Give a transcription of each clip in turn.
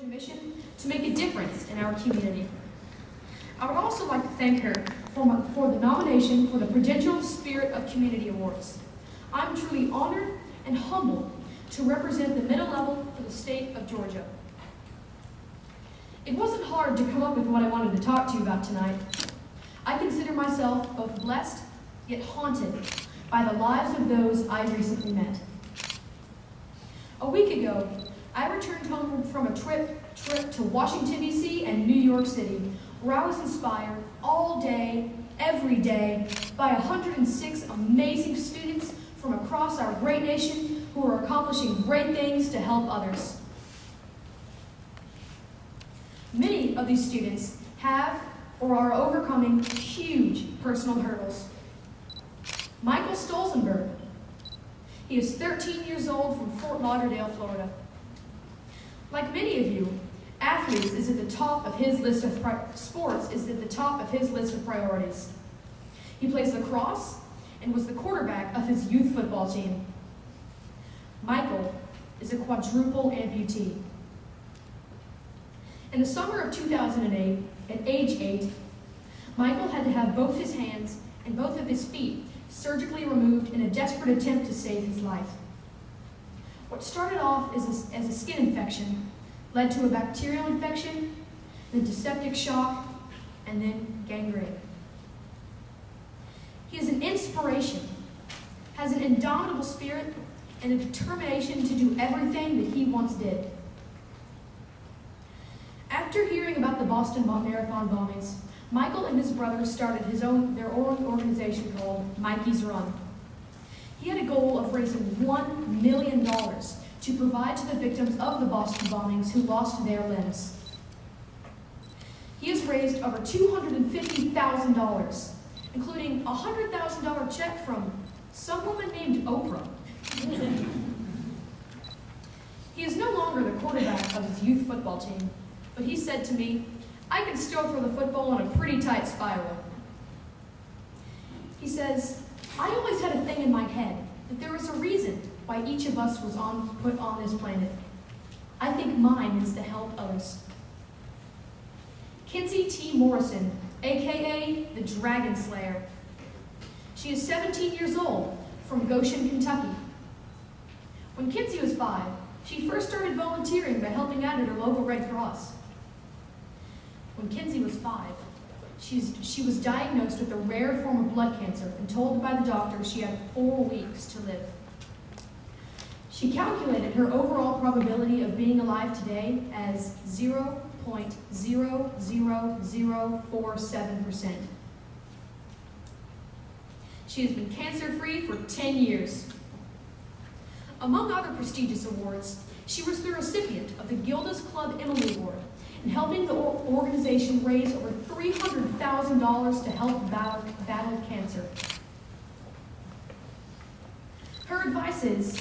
Georgia mission to make a difference in our community. I would also like to thank her for the nomination for the Prudential Spirit of Community Awards. I'm truly honored and humbled to represent the middle level for the state of Georgia. It wasn't hard to come up with what I wanted to talk to you about tonight. I consider myself both blessed yet haunted by the lives of those I recently met. A week ago, I returned home from a trip to Washington, D.C. and New York City, where I was inspired all day, every day, by 106 amazing students from across our great nation who are accomplishing great things to help others. Many of these students have or are overcoming huge personal hurdles. Michael Stolzenberg. He is 13 years old from Fort Lauderdale, Florida. Like many of you, athletes is at the top of his list of sports is at the top of his list of priorities. He plays lacrosse and was the quarterback of his youth football team. Michael is a quadruple amputee. In the summer of 2008, at age 8, Michael had to have both his hands and both of his feet surgically removed in a desperate attempt to save his life. What started off as a skin infection led to a bacterial infection, then to septic shock, and then gangrene. He is an inspiration, has an indomitable spirit, and a determination to do everything that he once did. After hearing about the Boston Marathon bombings, Michael and his brother started their own organization called Mikey's Run. He had a goal of raising $1 million to provide to the victims of the Boston bombings who lost their limbs. He has raised over $250,000, including a $100,000 check from some woman named Oprah. He is no longer the quarterback of his youth football team, but he said to me, "I can still throw the football on a pretty tight spiral." He says, "I always had a thing in my head that there was a reason why each of us was put on this planet. I think mine is to help others." Kinsey T. Morrison, aka the Dragon Slayer. She is 17 years old from Goshen, Kentucky. When Kinsey was 5, she first started volunteering by helping out at her local Red Cross. When Kinsey was 5, she was diagnosed with a rare form of blood cancer and told by the doctor she had 4 weeks to live. She calculated her overall probability of being alive today as 0.00047%. She has been cancer-free for 10 years. Among other prestigious awards, she was the recipient of the Gilda's Club Emily Award in helping the organization raise over $300,000 to help battle cancer. Her advice is,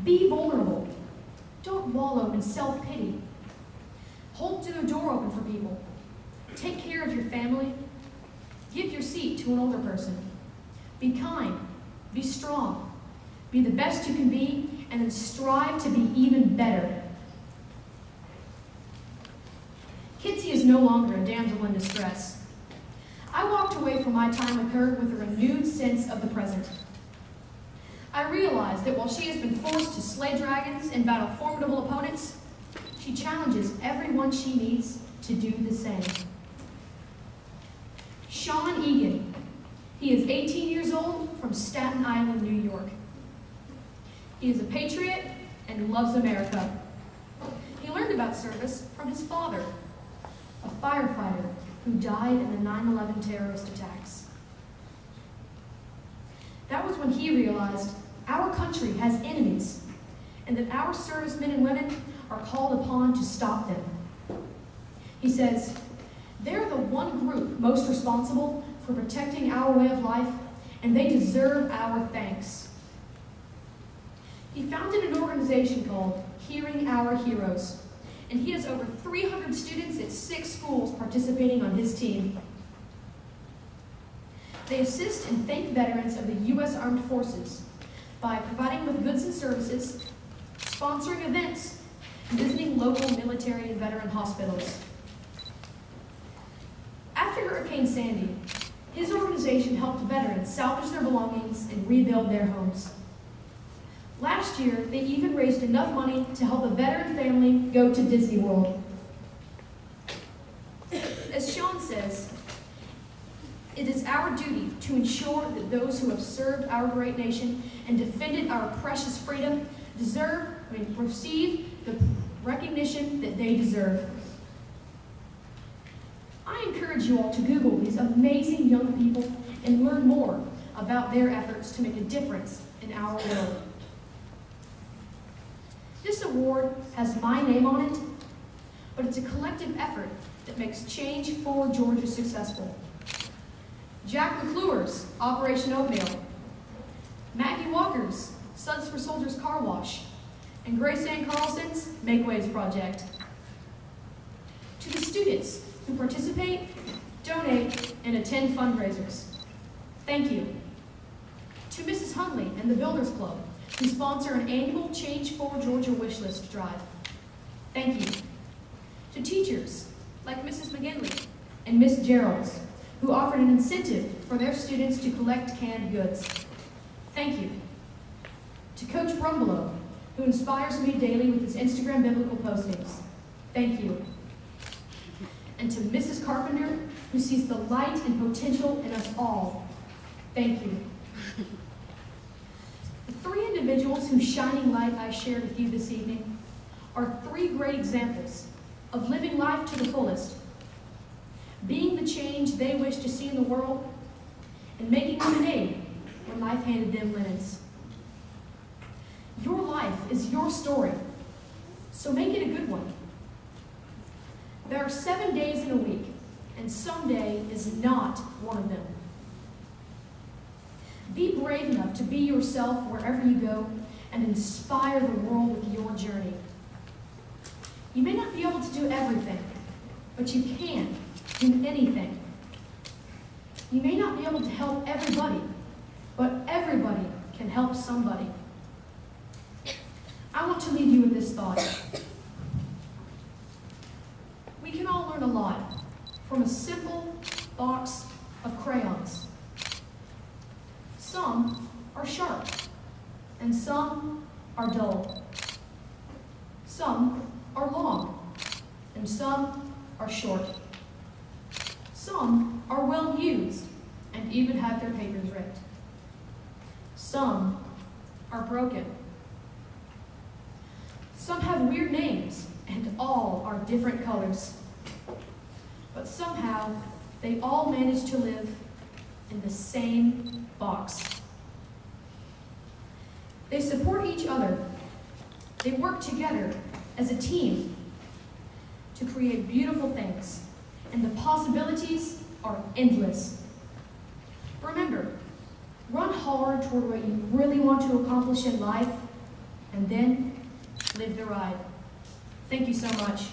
be vulnerable. Don't wallow in self-pity. Hold the door open for people. Take care of your family. Give your seat to an older person. Be kind. Be strong. Be the best you can be, and then strive to be even better. Kinsey is no longer a damsel in distress. I walked away from my time with her with a renewed sense of the present. I realized that while she has been forced to slay dragons and battle formidable opponents, she challenges everyone she meets to do the same. Sean Egan. He is 18 years old from Staten Island, New York. He is a patriot and loves America. He learned about service from his father, a firefighter who died in the 9/11 terrorist attacks. That was when he realized our country has enemies and that our servicemen and women are called upon to stop them. He says, they're the one group most responsible for protecting our way of life, and they deserve our thanks. He founded an organization called Hearing Our Heroes, and he has over 300 students at 6 schools participating on his team. They assist and thank veterans of the U.S. Armed Forces by providing with goods and services, sponsoring events, visiting local military and veteran hospitals. After Hurricane Sandy, his organization helped veterans salvage their belongings and rebuild their homes. Last year, they even raised enough money to help a veteran family go to Disney World. As Sean says, it is our duty to ensure that those who have served our great nation and defended our precious freedom receive the recognition that they deserve. I encourage you all to Google these amazing young people and learn more about their efforts to make a difference in our world. This award has my name on it, but it's a collective effort that makes Change for Georgia successful. Jack McClure's Operation Oatmeal, Maggie Walker's Suds for Soldiers Car Wash, and Grace Ann Carlson's Make Waves Project. To the students who participate, donate, and attend fundraisers, thank you. To Mrs. Hunley and the Builders Club, who sponsor an annual Change for Georgia wishlist drive, thank you. To teachers like Mrs. McGinley and Miss Gerald's, who offered an incentive for their students to collect canned goods, thank you. To Coach Brumbelow, who inspires me daily with his Instagram biblical postings, thank you. And to Mrs. Carpenter, who sees the light and potential in us all, thank you. The three individuals whose shining light I shared with you this evening are three great examples of living life to the fullest, being the change they wish to see in the world, and making lemonade when life handed them lemons. Your life is your story, so make it a good one. There are 7 days in a week, and someday is not one of them. Be brave enough to be yourself wherever you go and inspire the world with your journey. You may not be able to do everything, but you can do anything. You may not be able to help everybody, but everybody can help somebody. I want to leave you with this thought. We can all learn a lot from a simple box of crayons. Some are sharp, and some are dull. Some are long, and some are short. Some are well used and even have their papers ripped. Some are broken. Some have weird names, and all are different colors. But somehow, they all manage to live in the same box. They support each other. They work together as a team to create beautiful things, and the possibilities are endless. Remember, run hard toward what you really want to accomplish in life, and then live the ride. Thank you so much.